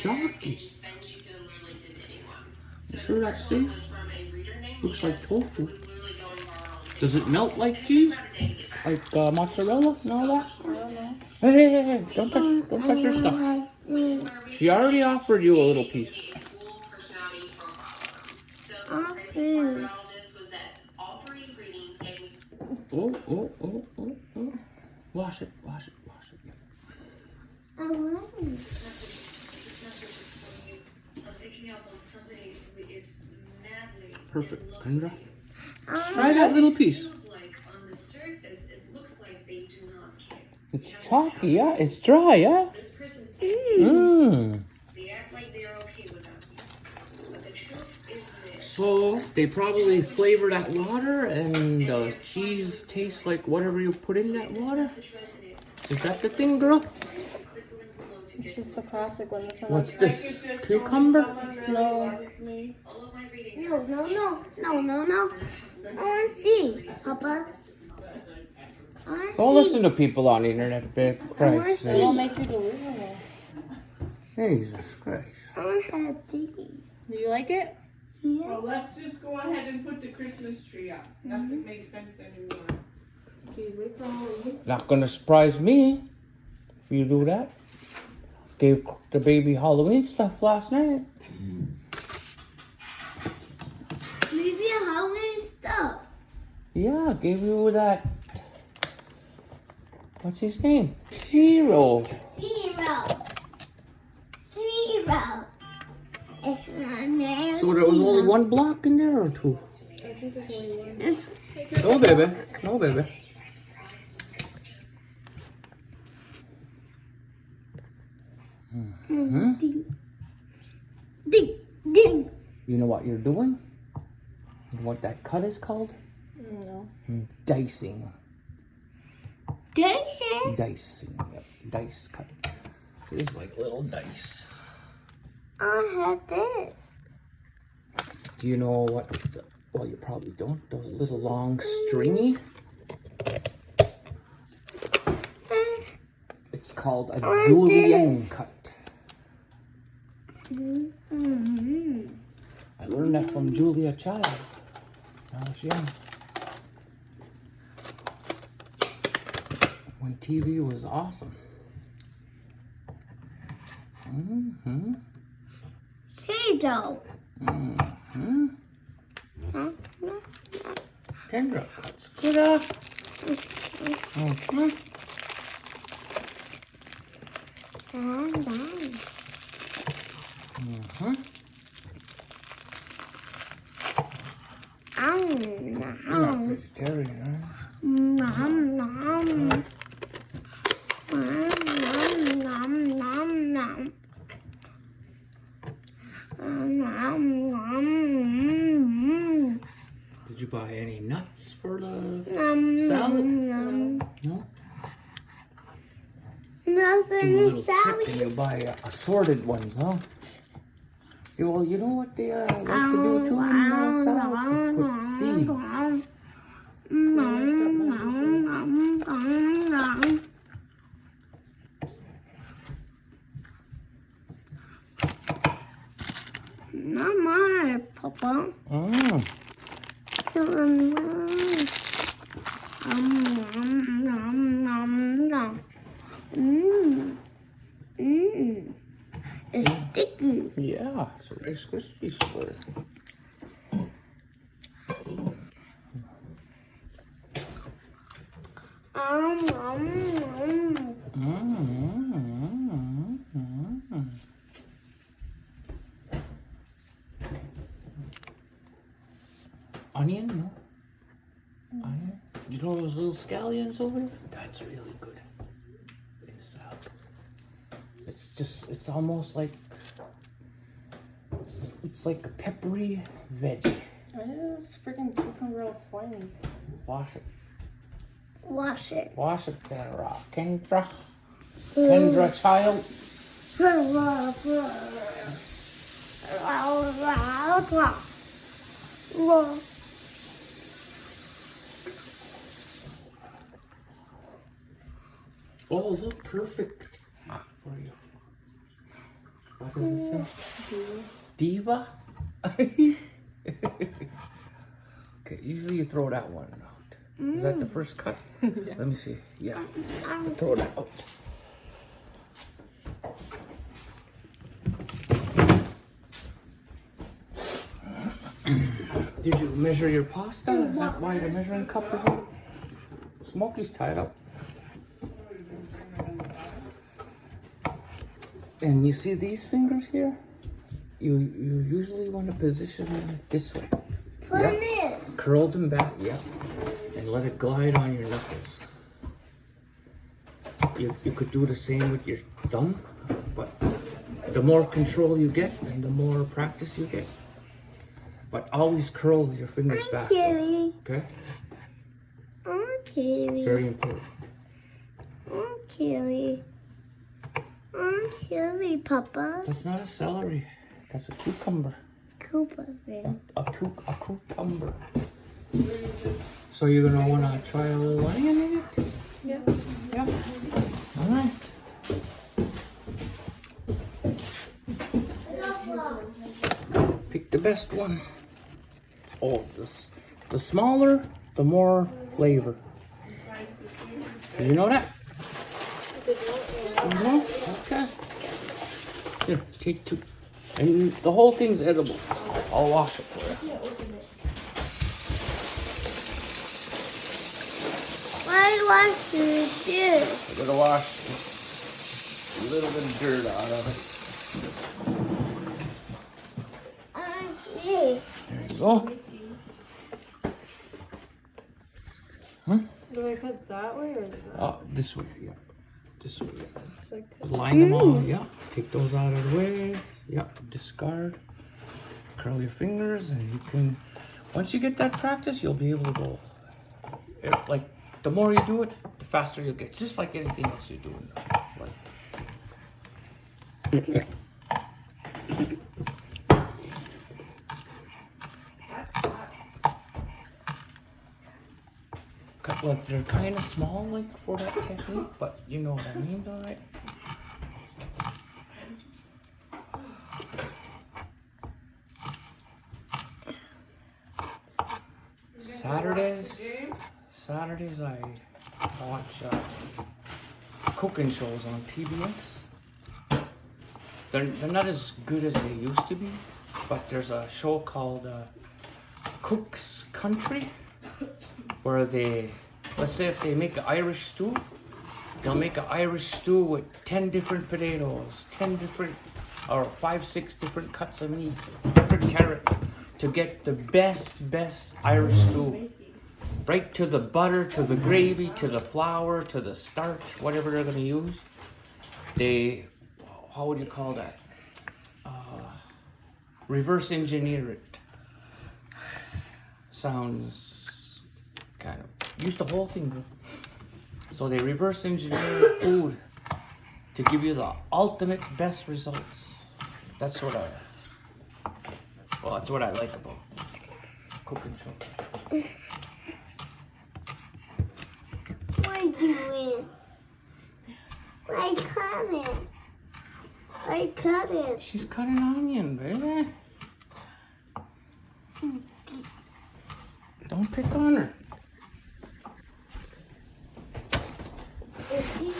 chalky. You sure that's safe? Looks like tofu. Does it melt like cheese? Like mozzarella and all that? I don't know. Hey, don't touch your stuff. She already offered you a little piece. Oh. Wash it. I want it. Perfect, Kendra. Try that little piece. It's chalky, yeah. It's dry, yeah. So they probably flavor that water, and the cheese tastes like whatever you put in that water. Is that the thing, girl? It's just the classic one. What's this? Cucumber? No. No. I want to see, Papa. Don't listen to people on the internet, big Christ. They won't make you delusional. Jesus Christ. I want to have these. Do you like it? Yeah. Well, let's just go ahead and put the Christmas tree up. Nothing makes sense anymore. Please wait for Halloween. Not gonna surprise me if you do that. Gave the baby Halloween stuff last night. Maybe Halloween stuff. Yeah, gave you that. What's his name? Zero. It's my name. So there was only one block in there or two? I think there's only one. No, baby. No, baby. Ding. You know what you're doing? You know what that cut is called? No. Dicing. Jason. Dicing. Yep. Dice cut. So it's like little dice. I have this. Do you know what? Well, you probably don't. Those little long stringy. It's called a julienne cut. I learned that from Julia Child. When I was young. When TV was awesome. She don't. Kendra cuts good off. You're not vegetarian, Did you buy any nuts for the salad? No? Nothing Do a in little trick salad. and you buy assorted ones, huh? Yeah, well, you know what they like to do too in salads is put seeds. Not mine, Papa. It's sticky. Yeah, it's a Rice Krispies square. Onion, no? Onion? You know those little scallions over there? That's really good in salad. It's almost like, it's like a peppery veggie. This freaking cucumber all slimy. Wash it. Wash it. Wash it there, Kendra. Kendra, child. Oh, look, perfect for you. What does it say? Diva? Okay, usually you throw that one out. Is that the first cut? Yeah. Let me see. Yeah. Throw that out. Did you measure your pasta? Is that why the measuring cup is on? Smokey's tied up. And you see these fingers here? You usually want to position them this way. Put this. Curl them back, yeah. And let it glide on your knuckles. You could do the same with your thumb, but the more control you get and the more practice you get. But always curl your fingers back. Kitty. Okay? Kitty. Very important. Kitty. Kitty, Papa. That's not a celery. That's a cucumber. Cooper. A cucumber. So you're gonna wanna try a little onion in it? Yeah. Yeah. All right. Pick the best one. Oh, the smaller, the more flavor. You know that? Okay. Here, take two. And the whole thing's edible. I'll wash it for you. Why wash this? I'm gonna wash a little bit of dirt out of it. I see. There you go. Do I cut that way or that? This way, yeah. This way. Should I cut? Line them all, yeah. Take those out of the way. Yeah, discard. Curl your fingers and you can, once you get that practice, you'll be able to go, like, the more you do it, the faster you'll get. Just like anything else you do in life. Like, they're kind of small, like, for that technique, but you know what I mean, all right? Saturdays I watch cooking shows on PBS. They're not as good as they used to be, but there's a show called Cook's Country, where they, let's say if they make an Irish stew, they'll make an Irish stew with 10 different potatoes, 10 different, or 5-6 different cuts of meat, different carrots, to get the best Irish stew. Right to the butter, to the gravy, to the flour, to the starch, whatever they're gonna use. They, how would you call that? Reverse engineer it. Sounds kind of, use the whole thing. So they reverse engineer food to give you the ultimate best results. That's what that's what I like about cooking show. What are you doing? Why cut it? Why cut it? She's cutting onion, baby. Don't pick on her. Is he